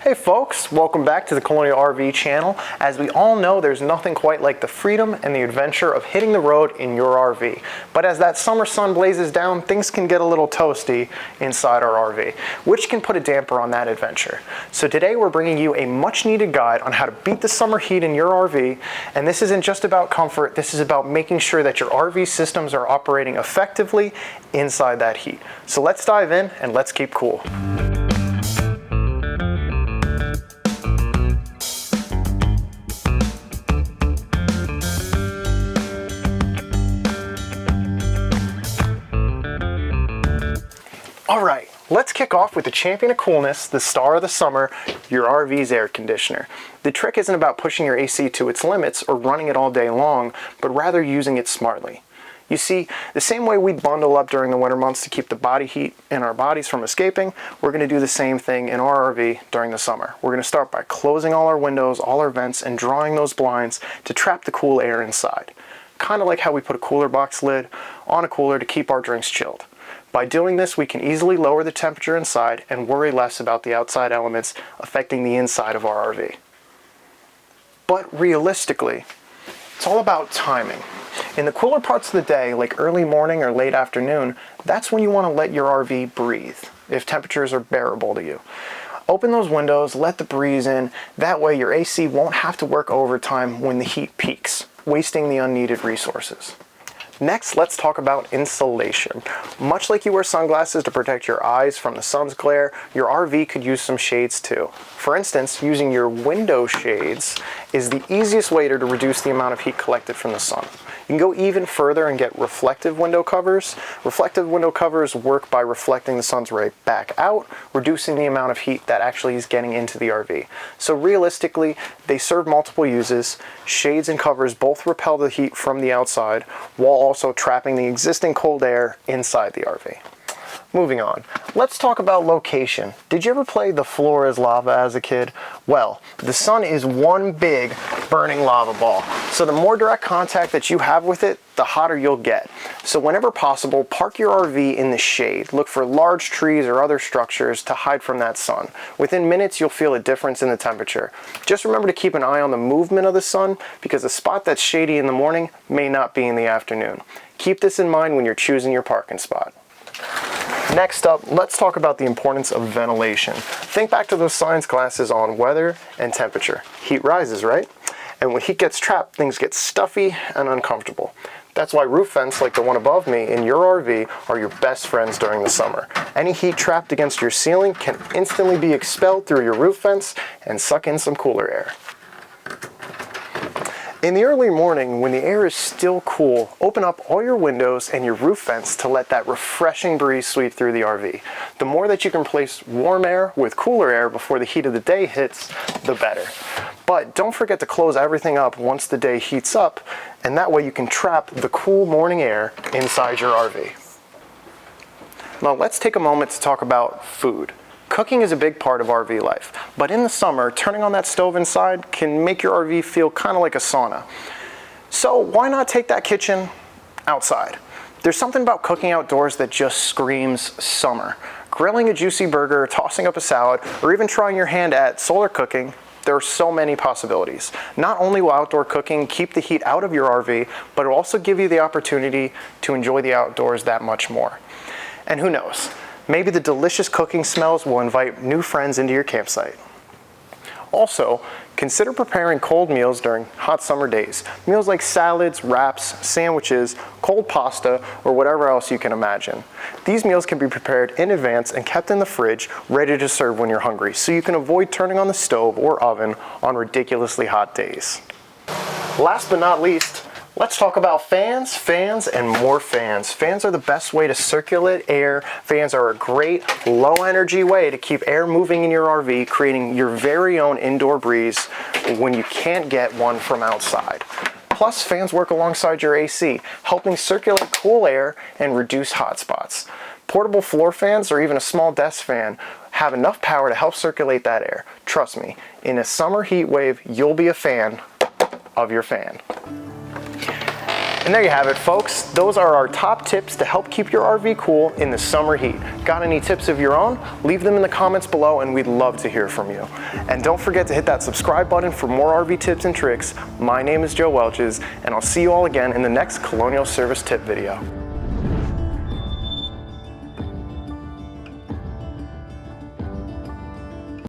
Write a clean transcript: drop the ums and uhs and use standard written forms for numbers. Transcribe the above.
Hey folks, welcome back to the Colonial RV channel. As we all know, there's nothing quite like the freedom and the adventure of hitting the road in your RV. But as that summer sun blazes down, things can get a little toasty inside our RV, which can put a damper on that adventure. So today we're bringing you a much needed guide on how to beat the summer heat in your RV. And this isn't just about comfort, this is about making sure that your RV systems are operating effectively inside that heat. So let's dive in and let's keep cool. Alright, let's kick off with the champion of coolness, the star of the summer, your RV's air conditioner. The trick isn't about pushing your AC to its limits or running it all day long, but rather using it smartly. You see, the same way we bundle up during the winter months to keep the body heat in our bodies from escaping, we're going to do the same thing in our RV during the summer. We're going to start by closing all our windows, all our vents, and drawing those blinds to trap the cool air inside. Kind of like how we put a cooler box lid on a cooler to keep our drinks chilled. By doing this, we can easily lower the temperature inside and worry less about the outside elements affecting the inside of our RV. But realistically, it's all about timing. In the cooler parts of the day, like early morning or late afternoon, that's when you want to let your RV breathe, if temperatures are bearable to you. Open those windows, let the breeze in, that way your AC won't have to work overtime when the heat peaks, wasting the unneeded resources. Next, let's talk about insulation. Much like you wear sunglasses to protect your eyes from the sun's glare, your RV could use some shades too. For instance, using your window shades is the easiest way to reduce the amount of heat collected from the sun. You can go even further and get reflective window covers. Reflective window covers work by reflecting the sun's ray back out, reducing the amount of heat that actually is getting into the RV. So realistically, they serve multiple uses. Shades and covers both repel the heat from the outside, while also trapping the existing cold air inside the RV. Moving on, let's talk about location. Did you ever play The Floor is Lava as a kid? Well, the sun is one big burning lava ball. So the more direct contact that you have with it, the hotter you'll get. So whenever possible, park your RV in the shade. Look for large trees or other structures to hide from that sun. Within minutes, you'll feel a difference in the temperature. Just remember to keep an eye on the movement of the sun, because a spot that's shady in the morning may not be in the afternoon. Keep this in mind when you're choosing your parking spot. Next up, let's talk about the importance of ventilation. Think back to those science classes on weather and temperature. Heat rises, right? And when heat gets trapped, things get stuffy and uncomfortable. That's why roof vents like the one above me in your RV are your best friends during the summer. Any heat trapped against your ceiling can instantly be expelled through your roof vents and suck in some cooler air. In the early morning, when the air is still cool, open up all your windows and your roof vents to let that refreshing breeze sweep through the RV. The more that you can replace warm air with cooler air before the heat of the day hits, the better. But don't forget to close everything up once the day heats up, and that way you can trap the cool morning air inside your RV. Now let's take a moment to talk about food. Cooking is a big part of RV life, but in the summer, turning on that stove inside can make your RV feel kind of like a sauna. So why not take that kitchen outside? There's something about cooking outdoors that just screams summer. Grilling a juicy burger, tossing up a salad, or even trying your hand at solar cooking, there are so many possibilities. Not only will outdoor cooking keep the heat out of your RV, but it'll also give you the opportunity to enjoy the outdoors that much more. And who knows? Maybe the delicious cooking smells will invite new friends into your campsite. Also, consider preparing cold meals during hot summer days. Meals like salads, wraps, sandwiches, cold pasta, or whatever else you can imagine. These meals can be prepared in advance and kept in the fridge, ready to serve when you're hungry, so you can avoid turning on the stove or oven on ridiculously hot days. Last but not least, let's talk about fans, and more fans. Fans are the best way to circulate air. Fans are a great low energy way to keep air moving in your RV, creating your very own indoor breeze when you can't get one from outside. Plus, fans work alongside your AC, helping circulate cool air and reduce hot spots. Portable floor fans or even a small desk fan have enough power to help circulate that air. Trust me, in a summer heat wave, you'll be a fan of your fan. And there you have it, folks. Those are our top tips to help keep your RV cool in the summer heat. Got any tips of your own? Leave them in the comments below and we'd love to hear from you. And don't forget to hit that subscribe button for more RV tips and tricks. My name is Joe Welches, and I'll see you all again in the next Colonial Service tip video.